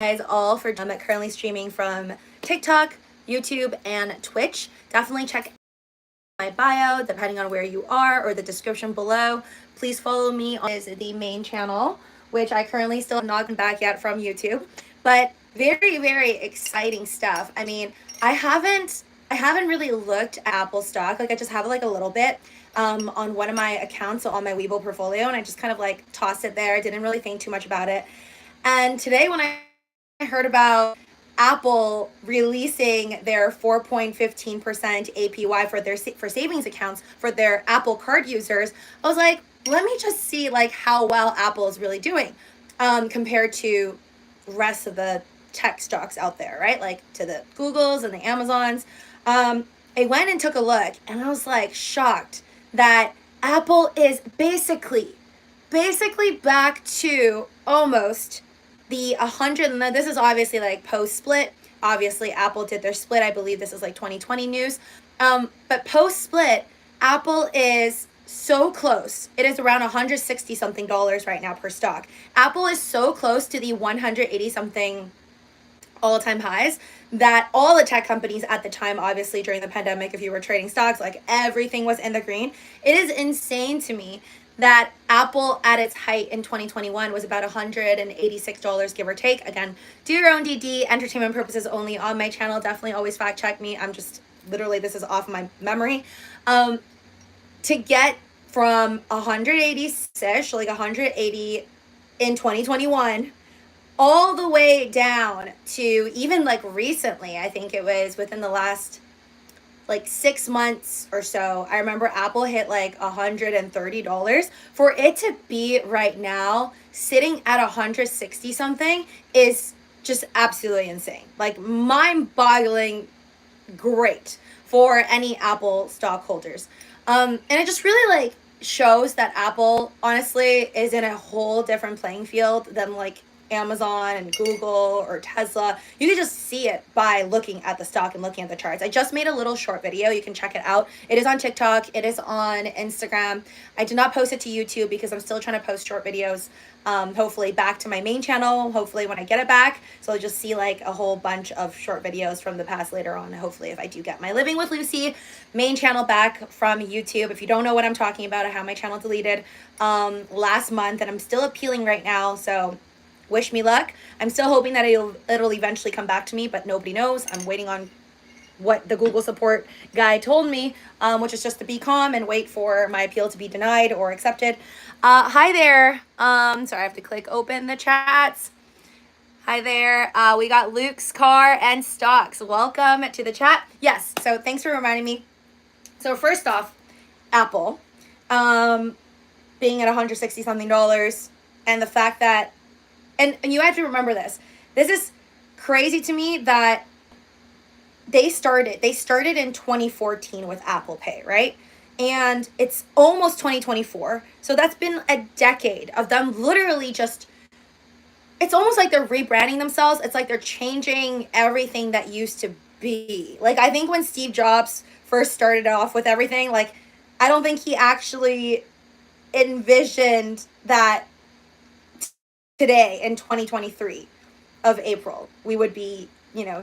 guys all for currently streaming from TikTok, YouTube, and Twitch. Definitely check my bio depending on where you are or the description below. Please follow me on the main channel, which I currently still have not gotten back yet from YouTube, but very exciting stuff. I mean, I haven't really looked at Apple stock. Like I just have like a little bit on one of my accounts, so on my Webull portfolio, and I just kind of like tossed it there. I didn't really think too much about it. And today when I heard about Apple releasing their 4.15% APY for savings accounts for their Apple Card users, I was like, let me just see like how well Apple is really doing compared to rest of the tech stocks out there, right? Like to the Googles and the Amazons. I went and took a look, and I was like shocked that Apple is basically back to almost the 100, and this is obviously like post split. Obviously Apple did their split. I believe this is like 2020 news. But post split, Apple is so close. It is around 160 something dollars right now per stock. Apple is so close to the 180 something all-time highs that all the tech companies at the time, obviously during the pandemic, if you were trading stocks, like everything was in the green. It is insane to me that Apple at its height in 2021 was about $186, give or take. Again, do your own DD, entertainment purposes only on my channel. Definitely always fact check me. I'm just literally, this is off my memory. To get from 180-ish, like 180 in 2021, all the way down to even like recently, I think it was within the last like 6 months or so, I remember Apple hit like $130. For it to be right now sitting at 160 something is just absolutely insane. Like mind-boggling great for any Apple stockholders. And it just really like shows that Apple honestly is in a whole different playing field than like Amazon and Google or Tesla. You can just see it by looking at the stock and looking at the charts. I just made a little short video. You can check it out. It is on TikTok. It is on Instagram. I did not post it to YouTube because I'm still trying to post short videos, hopefully back to my main channel, hopefully when I get it back. So you'll just see like a whole bunch of short videos from the past later on, hopefully if I do get my Living with Luci main channel back from YouTube. If you don't know what I'm talking about, I have my channel deleted last month, and I'm still appealing right now, so wish me luck. I'm still hoping that it'll eventually come back to me, but nobody knows. I'm waiting on what the Google support guy told me, which is just to be calm and wait for my appeal to be denied or accepted. Hi there. Sorry, I have to click open the chats. Hi there. We got Luke's car and stocks. Welcome to the chat. Yes, so thanks for reminding me. So first off, Apple being at 160 something dollars, and the fact that and you have to remember this. This is crazy to me that they started in 2014 with Apple Pay, right? And it's almost 2024. So that's been a decade of them literally just, it's almost like they're rebranding themselves. It's like they're changing everything that used to be. Like I think when Steve Jobs first started off with everything, like I don't think he actually envisioned that today in 2023 of April, we would be,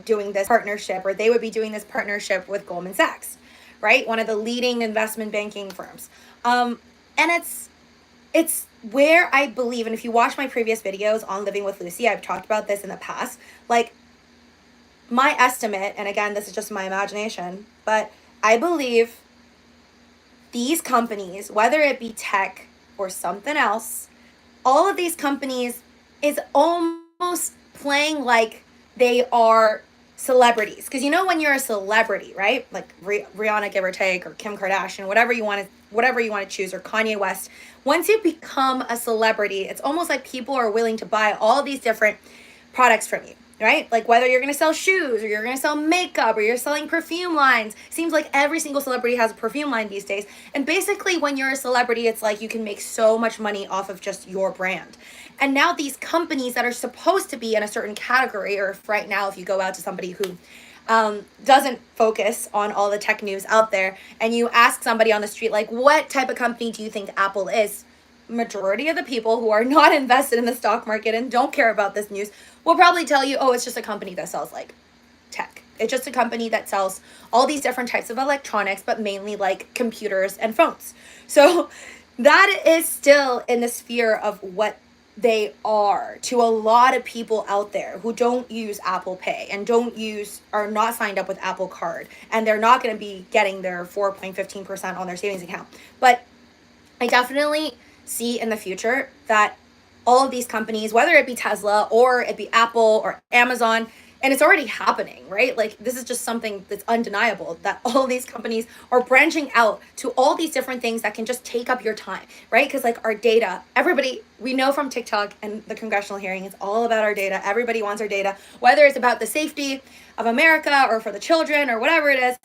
doing this partnership, or they would be doing this partnership with Goldman Sachs, right? One of the leading investment banking firms. And it's where I believe, and if you watch my previous videos on Living with Luci, I've talked about this in the past, like my estimate, and again, this is just my imagination, but I believe these companies, whether it be tech or something else, all of these companies is almost playing like they are celebrities. Because when you're a celebrity, right? Like Rihanna, give or take, or Kim Kardashian, whatever you want to choose, or Kanye West. Once you become a celebrity, it's almost like people are willing to buy all these different products from you, right? Like whether you're going to sell shoes, or you're going to sell makeup, or you're selling perfume lines. Seems like every single celebrity has a perfume line these days. And basically when you're a celebrity, it's like you can make so much money off of just your brand. And now these companies that are supposed to be in a certain category, or if right now if you go out to somebody who doesn't focus on all the tech news out there, and you ask somebody on the street, like, what type of company do you think Apple is? majority of the people who are not invested in the stock market and don't care about this news will probably tell you, oh, it's just a company that sells like tech. It's just a company that sells all these different types of electronics, but mainly like computers and phones. So that is still in the sphere of what they are to a lot of people out there who don't use Apple Pay and are not signed up with Apple Card, and they're not going to be getting their 4.15% on their savings account. But I definitely see in the future that all of these companies, whether it be Tesla or it be Apple or Amazon, and it's already happening, right? Like, this is just something that's undeniable, that all of these companies are branching out to all these different things that can just take up your time, right? Because like our data, everybody, we know from TikTok and the congressional hearing, it's all about our data. Everybody wants our data, whether it's about the safety of America or for the children or whatever it is.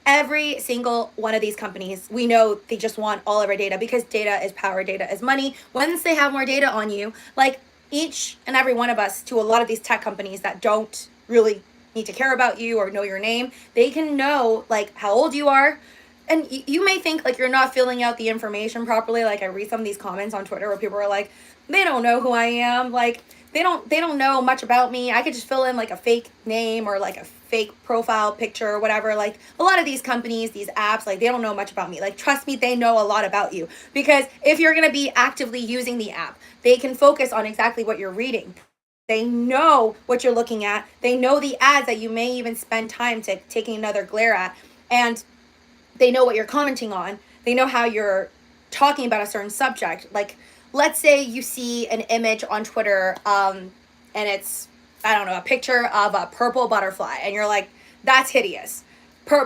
Every single one of these companies, we know they just want all of our data, because data is power, data is money. Once they have more data on you, like each and every one of us, to a lot of these tech companies that don't really need to care about you or know your name, they can know like how old you are. And you may think like you're not filling out the information properly. Like I read some of these comments on Twitter where people are like, they don't know who I am. Like they don't know much about me. I could just fill in like a fake name or like a fake profile picture or whatever. Like a lot of these companies, these apps, like they don't know much about me. Like trust me, they know a lot about you, because if you're going to be actively using the app, they can focus on exactly what you're reading. They know what you're looking at. They know the ads that you may even spend time taking another glare at. And they know what you're commenting on. They know how you're talking about a certain subject. Like, let's say you see an image on Twitter, and it's, I don't know, a picture of a purple butterfly. And you're like, that's hideous.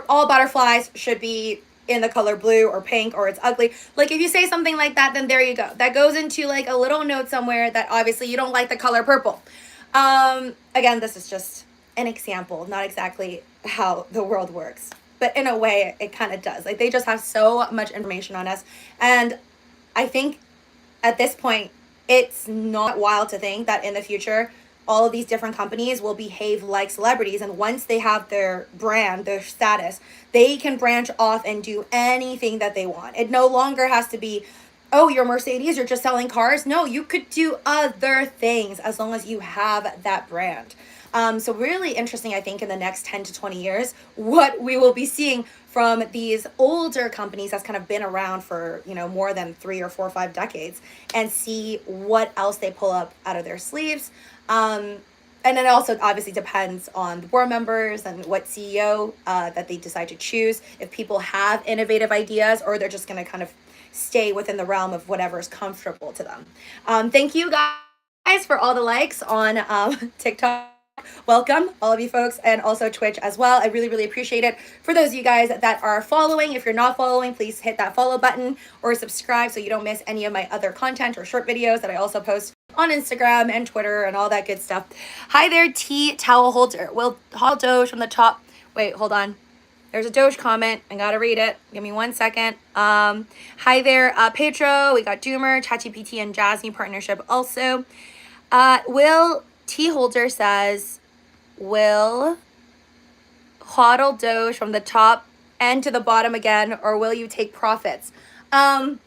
All butterflies should be in the color blue or pink, or it's ugly. Like if you say something like that, then there you go. That goes into like a little note somewhere that obviously you don't like the color purple. Again, this is just an example, not exactly how the world works, but in a way it kind of does. Like they just have so much information on us. And I think at this point, it's not wild to think that in the future, all of these different companies will behave like celebrities. And once they have their brand, their status, they can branch off and do anything that they want. It no longer has to be, oh, you're Mercedes, you're just selling cars. No, you could do other things as long as you have that brand. So really interesting, I think, in the next 10 to 20 years, what we will be seeing from these older companies that's kind of been around for, more than 3 or 4 or 5 decades, and see what else they pull up out of their sleeves. And then it also obviously depends on the board members and what CEO that they decide to choose, if people have innovative ideas or they're just going to kind of stay within the realm of whatever is comfortable to them. Thank you guys for all the likes on TikTok. Welcome, all of you folks, and also Twitch as well. I really, really appreciate it. For those of you guys that are following, if you're not following, please hit that follow button or subscribe so you don't miss any of my other content or short videos that I also post on Instagram and Twitter and all that good stuff. Hi there, Tea Towel Holder. Will Hall Doge from the top. Wait, hold on. There's a Doge comment. I gotta read it. Give me 1 second. Hi there, Pedro. We got Doomer, ChatGPT, and Jasmine partnership also. Will T Holder says, will hodl Doge from the top and to the bottom again, or will you take profits? Well,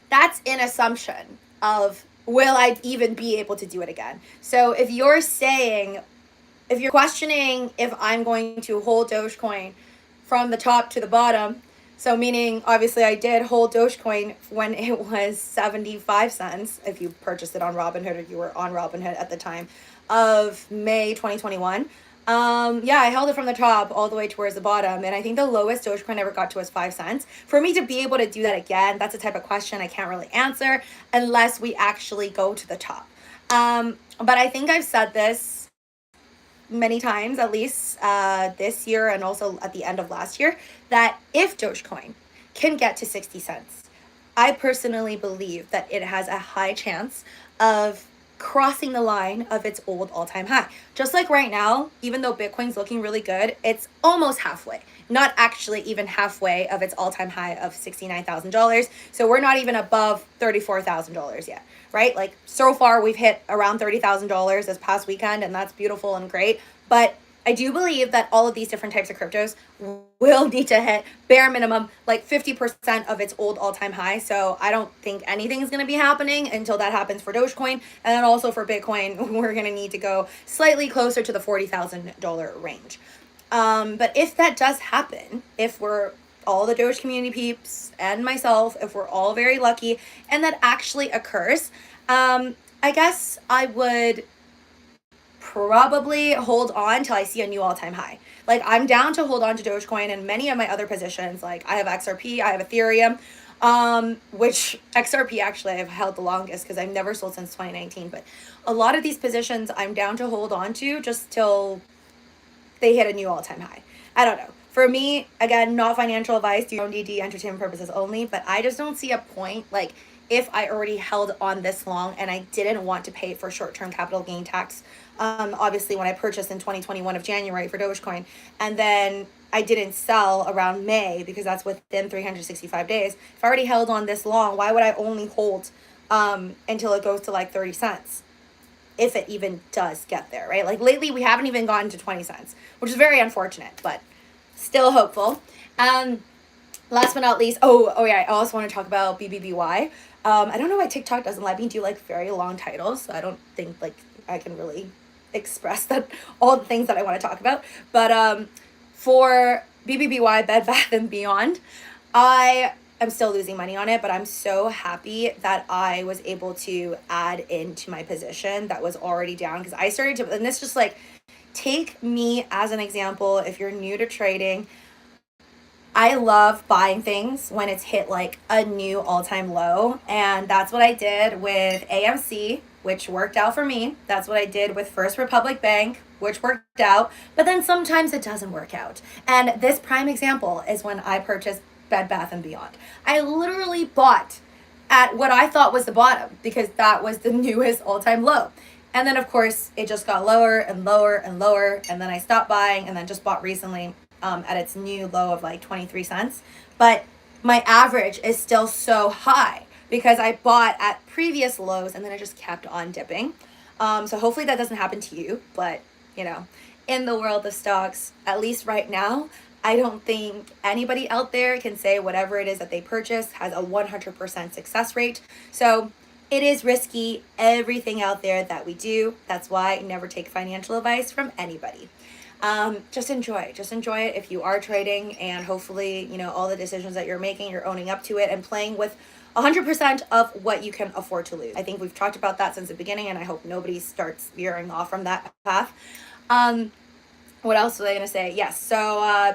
that's an assumption of, will I even be able to do it again? So if you're questioning if I'm going to hold Dogecoin from the top to the bottom, so meaning obviously I did hold Dogecoin when it was 75 cents, if you purchased it on Robinhood or you were on Robinhood at the time of May 2021. Yeah, I held it from the top all the way towards the bottom, and I think the lowest Dogecoin ever got to was 5 cents. For me to be able to do that again, that's a type of question I can't really answer unless we actually go to the top. But I think I've said this many times, at least this year and also at the end of last year, that if Dogecoin can get to 60 cents, I personally believe that it has a high chance of crossing the line of its old all-time high. Just like right now, even though Bitcoin's looking really good, it's almost halfway. Not actually even halfway of its all-time high of $69,000. So we're not even above $34,000 yet, right? Like so far we've hit around $30,000 this past weekend, and that's beautiful and great. But I do believe that all of these different types of cryptos will need to hit bare minimum like 50% of its old all-time high. So I don't think anything is going to be happening until that happens for Dogecoin. And then also for Bitcoin, we're going to need to go slightly closer to the $40,000 range. But if that does happen, if we're all the Doge community peeps and myself, if we're all very lucky and that actually occurs, I guess I would probably hold on till I see a new all-time high. Like, I'm down to hold on to Dogecoin and many of my other positions. Like, I have XRP, I have Ethereum, which XRP actually I've held the longest because I've never sold since 2019. But a lot of these positions I'm down to hold on to just till they hit a new all-time high. I don't know. For me, again, not financial advice, do your own DD, entertainment purposes only, but I just don't see a point, like, if I already held on this long and I didn't want to pay for short-term capital gain tax, obviously when I purchased in 2021 of January for Dogecoin, and then I didn't sell around May because that's within 365 days. If I already held on this long, why would I only hold until it goes to like 30 cents? If it even does get there, right? Like lately we haven't even gotten to 20 cents, which is very unfortunate, but still hopeful. Last but not least, oh yeah, I also want to talk about BBBY. I don't know why TikTok doesn't let me do like very long titles, so I don't think like I can really express that all the things that I want to talk about. But for BBBY, Bed Bath & Beyond, I am still losing money on it, but I'm so happy that I was able to add into my position that was already down, because I started to, and this just like, take me as an example. If you're new to trading, I love buying things when it's hit like a new all-time low, and that's what I did with AMC, which worked out for me. That's what I did with First Republic Bank, which worked out, but then sometimes it doesn't work out. And this prime example is when I purchased Bed Bath & Beyond. I literally bought at what I thought was the bottom because that was the newest all-time low. And then of course it just got lower and lower and lower, and then I stopped buying and then just bought recently at its new low of like 23 cents. But my average is still so high because I bought at previous lows and then it just kept on dipping. So hopefully that doesn't happen to you, but you know, in the world of stocks, at least right now, I don't think anybody out there can say whatever it is that they purchase has a 100% success rate. So it is risky, everything out there that we do. That's why I never take financial advice from anybody. Just enjoy it if you are trading, and hopefully, you know, all the decisions that you're making, you're owning up to it and playing with 100% of what you can afford to lose. I think we've talked about that since the beginning, and I hope nobody starts veering off from that path. What else was I going to say? Yes, so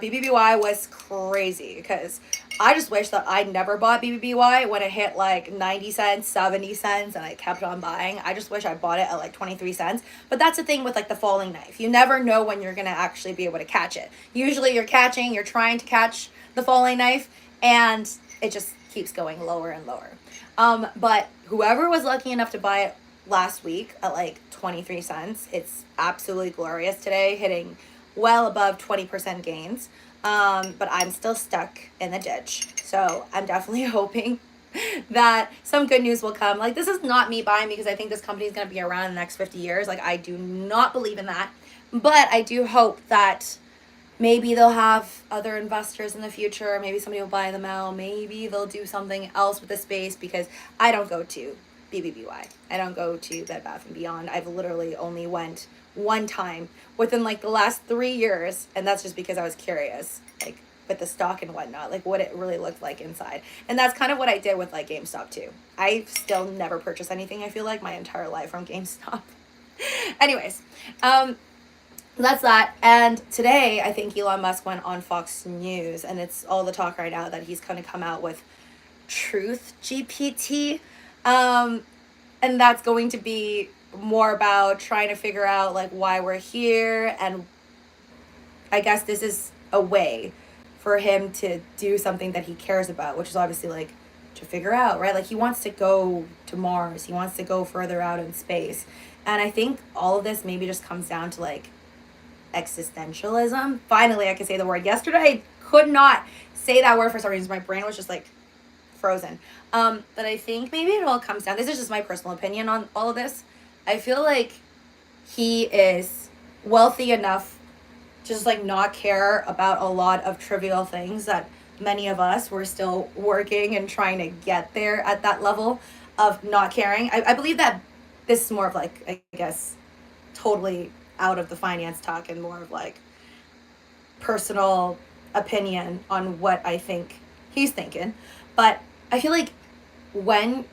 BBBY was crazy because I just wish that I never bought BBBY when it hit like 90 cents, 70 cents, and I kept on buying. I just wish I bought it at like 23 cents. But that's the thing with like the falling knife. You never know when you're going to actually be able to catch it. Usually you're trying to catch the falling knife, and it just keeps going lower and lower. But whoever was lucky enough to buy it last week at like 23 cents, it's absolutely glorious today, hitting well above 20% gains. But I'm still stuck in the ditch. So I'm definitely hoping that some good news will come. Like, this is not me buying because I think this company is going to be around in the next 50 years. Like, I do not believe in that. But I do hope that maybe they'll have other investors in the future. Maybe somebody will buy them out. Maybe they'll do something else with the space, because I don't go to BBBY. I don't go to Bed Bath & Beyond. I've literally only went one time within like the last 3 years, and that's just because I was curious, like with the stock and whatnot, like what it really looked like inside. And that's kind of what I did with like GameStop too. I still never purchased anything, I feel like, my entire life from GameStop. Anyways, that's that. And today I think Elon Musk went on Fox News, and it's all the talk right now that he's going to come out with TRUTHGPT, and that's going to be more about trying to figure out like why we're here. And I guess this is a way for him to do something that he cares about, which is obviously like to figure out, right? Like, he wants to go to Mars, he wants to go further out in space. And I think all of this maybe just comes down to like existentialism. Finally I can say the word. Yesterday I could not say that word for some reason. My brain was just like frozen. But I think maybe it all comes down, this is just my personal opinion on all of this, I feel like he is wealthy enough just like not care about a lot of trivial things that many of us were still working and trying to get there at that level of not caring. I believe that this is more of like, I guess, totally out of the finance talk and more of like personal opinion on what I think he's thinking. But I feel like when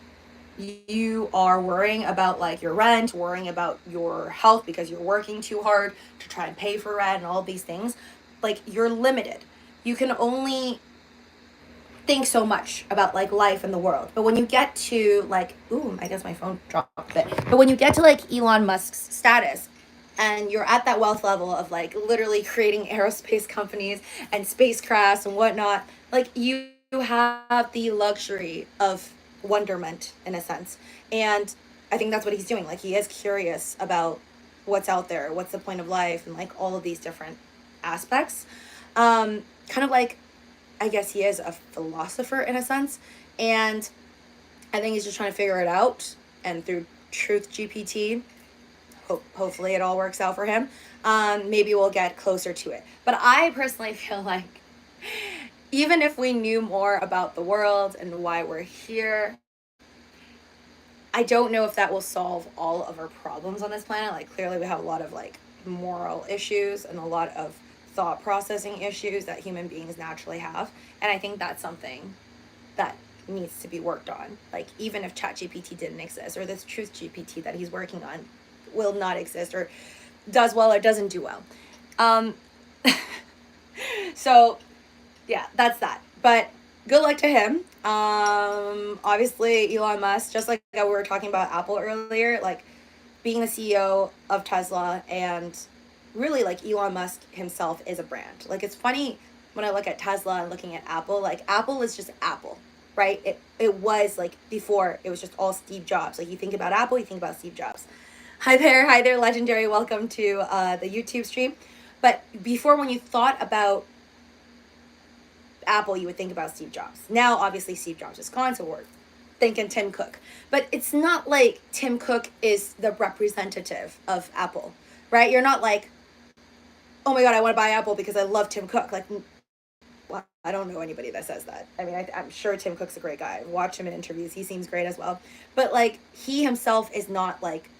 you are worrying about like your rent, worrying about your health because you're working too hard to try and pay for rent and all these things, like you're limited. You can only think so much about like life and the world. But when you get to like, ooh, I guess my phone dropped a bit. But when you get to like Elon Musk's status and you're at that wealth level of like literally creating aerospace companies and spacecrafts and whatnot, like you have the luxury of wonderment in a sense. And I think that's what he's doing. Like he is curious about what's out there, what's the point of life, and like all of these different aspects. Kind of like, I guess he is a philosopher in a sense. And I think he's just trying to figure it out. And through TRUTHGPT, hopefully it all works out for him. Maybe we'll get closer to it. But I personally feel like even if we knew more about the world and why we're here, I don't know if that will solve all of our problems on this planet. Like clearly we have a lot of like moral issues and a lot of thought processing issues that human beings naturally have. And I think that's something that needs to be worked on. Like even if ChatGPT didn't exist, or this TRUTHGPT that he's working on will not exist, or does well or doesn't do well. So yeah, that's that. But good luck to him. Obviously Elon Musk, just like we were talking about Apple earlier, like being the CEO of Tesla, and really like Elon Musk himself is a brand. Like it's funny when I look at Tesla and looking at Apple, like Apple is just Apple, right? It was like before it was just all Steve Jobs. Like you think about Apple, you think about Steve Jobs. Hi there, legendary. Welcome to the YouTube stream. But before, when you thought about Apple, you would think about Steve Jobs. Now, obviously, Steve Jobs is gone, so we're thinking Tim Cook. But it's not like Tim Cook is the representative of Apple, right? You're not like, oh my God, I want to buy Apple because I love Tim Cook. Like, well, I don't know anybody that says that. I mean, I'm sure Tim Cook's a great guy. Watch him in interviews. He seems great as well. But like, he himself is not like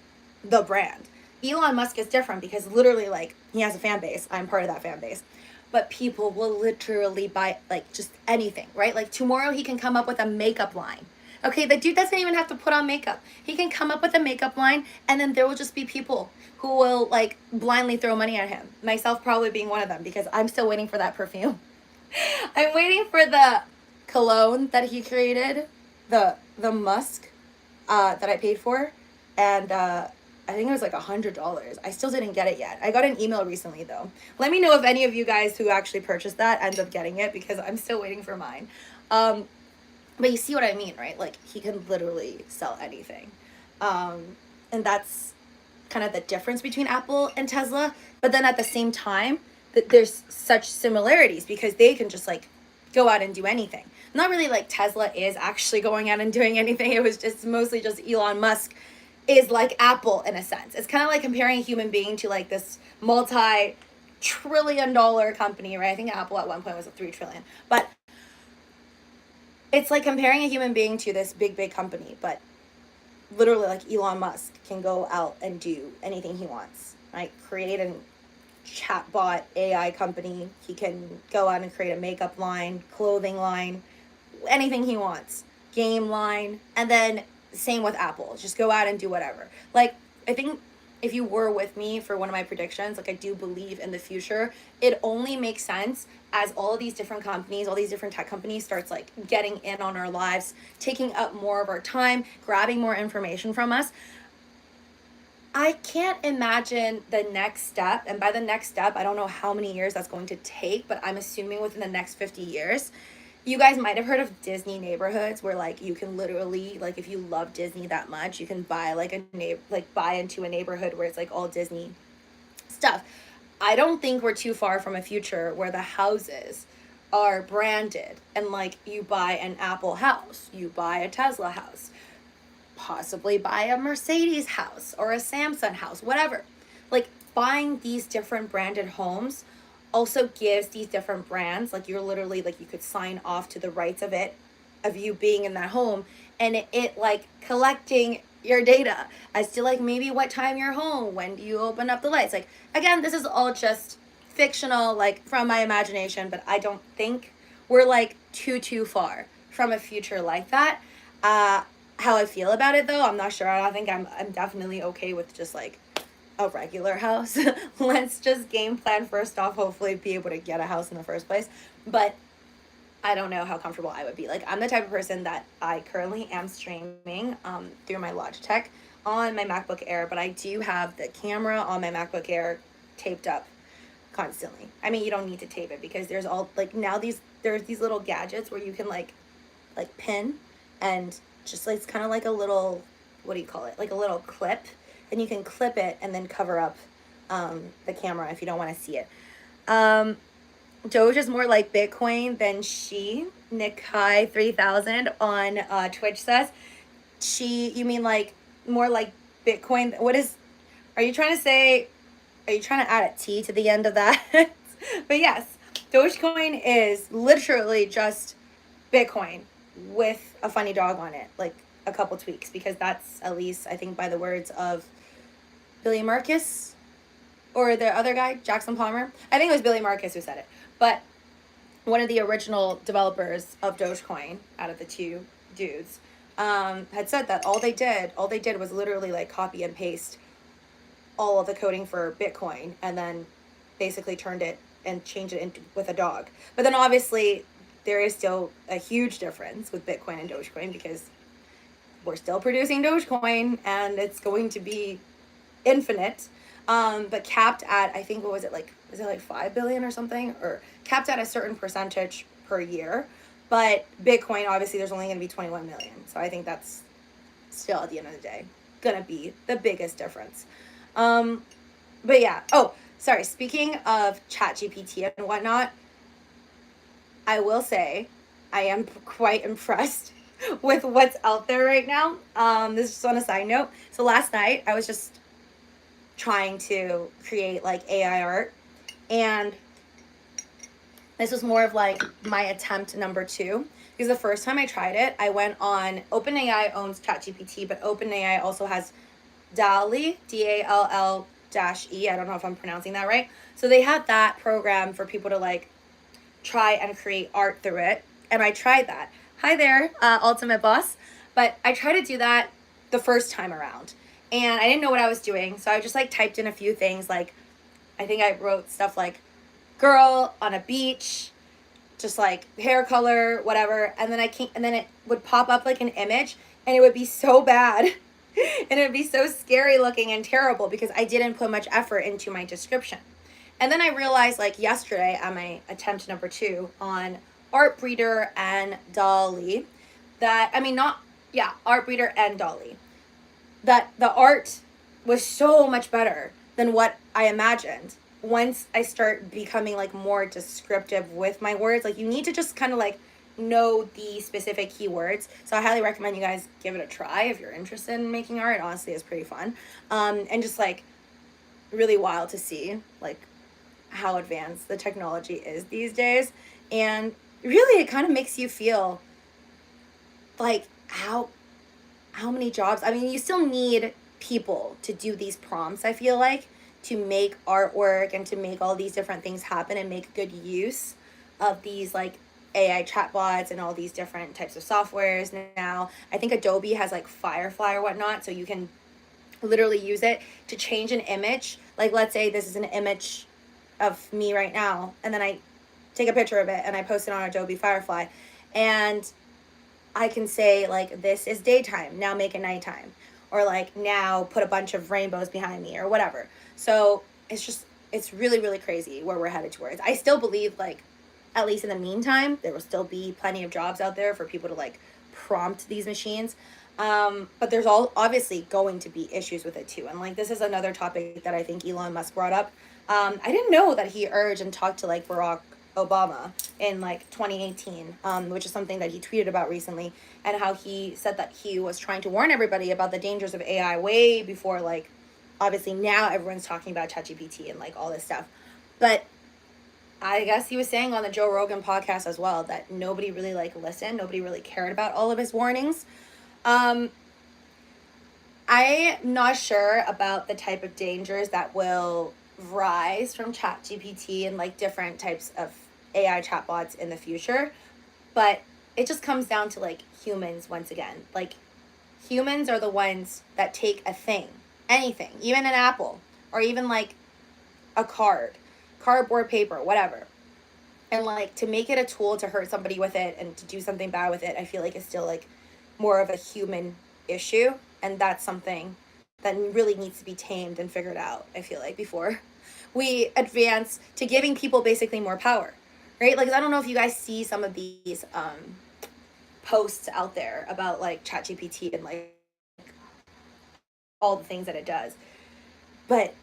the brand. Elon Musk is different because literally like he has a fan base. I'm part of that fan base. But people will literally buy like just anything, right? Like tomorrow he can come up with a makeup line. Okay, the dude doesn't even have to put on makeup. He can come up with a makeup line, and then there will just be people who will like blindly throw money at him. Myself probably being one of them, because I'm still waiting for that perfume. I'm waiting for the cologne that he created, the Musk, that I paid for, and I think it was like $100. I still didn't get it yet. I got an email recently though. Let me know if any of you guys who actually purchased that end up getting it, because I'm still waiting for mine. But you see what I mean, right? Like he can literally sell anything. And that's kind of the difference between Apple and Tesla. But then at the same time, there's such similarities because they can just like go out and do anything. Not really like Tesla is actually going out and doing anything. It was just mostly just Elon Musk is like Apple in a sense. It's kind of like comparing a human being to like this multi-trillion-dollar company, right? I think Apple at one point was a 3 trillion. But it's like comparing a human being to this big company, but literally like Elon Musk can go out and do anything he wants, right? Create a chatbot AI company. He can go out and create a makeup line, clothing line, anything he wants, game line, and then same with Apple. Just go out and do whatever. Like, I think if you were with me for one of my predictions, like I do believe in the future, it only makes sense as all of these different companies, all these different tech companies starts like getting in on our lives, taking up more of our time, grabbing more information from us. I can't imagine the next step, and by the next step, I don't know how many years that's going to take, but I'm assuming within the next 50 years. You guys might have heard of Disney neighborhoods where like you can literally, like if you love Disney that much, you can buy like buy into a neighborhood where it's like all Disney stuff. I don't think we're too far from a future where the houses are branded and like you buy an Apple house, you buy a Tesla house, possibly buy a Mercedes house or a Samsung house, whatever. Like buying these different branded homes also gives these different brands, like you're literally like, you could sign off to the rights of it, of you being in that home, and it like collecting your data as to like maybe what time you're home, when do you open up the lights. Like, again, this is all just fictional, like from my imagination, but I don't think we're like too far from a future like that. How I feel about it though, I'm not sure. I don't think I'm definitely okay with just like a regular house. Let's just game plan first off, hopefully be able to get a house in the first place. But I don't know how comfortable I would be. Like, I'm the type of person that I currently am streaming through my Logitech on my MacBook Air, but I do have the camera on my MacBook Air taped up constantly. I mean, you don't need to tape it because there's all like now there's these little gadgets where you can like pin, and just like it's kind of like a little, what do you call it, like a little clip, and you can clip it and then cover up the camera if you don't want to see it. Doge is more like Bitcoin than she. Nikai 3000 on Twitch says. You mean like more like Bitcoin? What is, are you trying to say, are you trying to add a T to the end of that? But yes, Dogecoin is literally just Bitcoin with a funny dog on it, like a couple tweaks, because that's, at least I think by the words of Billy Marcus or the other guy, Jackson Palmer. I think it was Billy Marcus who said it. But one of the original developers of Dogecoin, out of the two dudes, had said that all they did was literally like copy and paste all of the coding for Bitcoin, and then basically turned it and changed it into with a dog. But then obviously there is still a huge difference with Bitcoin and Dogecoin, because we're still producing Dogecoin and it's going to be infinite, but capped at, I think, what was it like 5 billion or something, or capped at a certain percentage per year. But Bitcoin, obviously there's only going to be 21 million, so I think that's still at the end of the day gonna be the biggest difference. But yeah, oh sorry, speaking of ChatGPT and whatnot, I will say I am quite impressed with what's out there right now. This is just on a side note. So last night I was just trying to create like AI art, and this was more of like my attempt number 2, because the first time I tried it, I went on, OpenAI owns ChatGPT, but OpenAI also has DALL-E, DALL-E. I don't know if I'm pronouncing that right. So they had that program for people to like try and create art through it, and I tried that. Hi there, Ultimate Boss. But I tried to do that the first time around, and I didn't know what I was doing, so I just like typed in a few things. Like, I think I wrote stuff like girl on a beach, just like hair color, whatever, and then it would pop up like an image, and it would be so bad and it would be so scary looking and terrible because I didn't put much effort into my description. And then I realized, like yesterday at my attempt number 2 on Art Breeder and DALL-E, that, I mean, not, yeah, Art Breeder and DALL-E, that the art was so much better than what I imagined. Once I start becoming like more descriptive with my words, like you need to just kind of like know the specific keywords. So I highly recommend you guys give it a try if you're interested in making art. Honestly, it's pretty fun. And just like really wild to see like how advanced the technology is these days. And really it kind of makes you feel like how many jobs, I mean, you still need people to do these prompts, I feel like, to make artwork and to make all these different things happen and make good use of these like AI chatbots and all these different types of softwares now. I think Adobe has like Firefly or whatnot, so you can literally use it to change an image. Like, let's say this is an image of me right now, and then I take a picture of it and I post it on Adobe Firefly, and I can say like, this is daytime, now make it nighttime, or like now put a bunch of rainbows behind me or whatever. So it's really, really crazy where we're headed towards. I still believe like, at least in the meantime, there will still be plenty of jobs out there for people to like prompt these machines. But there's obviously going to be issues with it too. And like, this is another topic that I think Elon Musk brought up. I didn't know that he urged and talked to like Barack Obama in like 2018, which is something that he tweeted about recently, and how he said that he was trying to warn everybody about the dangers of AI way before, like, obviously now everyone's talking about ChatGPT and like all this stuff. But I guess he was saying on the Joe Rogan podcast as well that nobody really like listened, nobody really cared about all of his warnings. I'm not sure about the type of dangers that will rise from ChatGPT and like different types of AI chatbots in the future, but it just comes down to like humans once again. Like humans are the ones that take a thing, anything, even an apple, or even like a cardboard paper, whatever. And like to make it a tool to hurt somebody with it and to do something bad with it, I feel like it's still like more of a human issue. And that's something that really needs to be tamed and figured out, I feel like, before we advance to giving people basically more power. Right? Like I don't know if you guys see some of these posts out there about like ChatGPT and like all the things that it does. But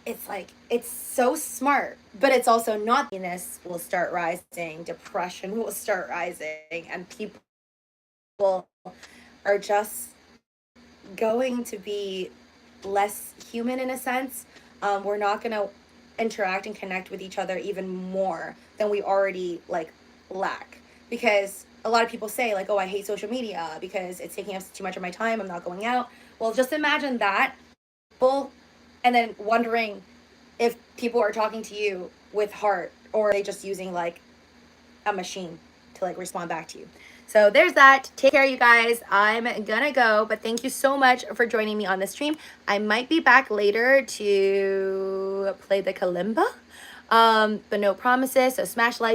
it's like it's so smart, but it's also not. Happiness will start rising, depression will start rising, and people are just going to be less human in a sense. We're not going to interact and connect with each other even more than we already like lack, because a lot of people say like, oh, I hate social media because it's taking up too much of my time, I'm not going out. Well, just imagine that people, and then wondering if people are talking to you with heart, or are they just using like a machine to like respond back to you. So there's that. Take care, you guys. I'm gonna go, but thank you so much for joining me on the stream. I might be back later to play the kalimba, but no promises. So smash like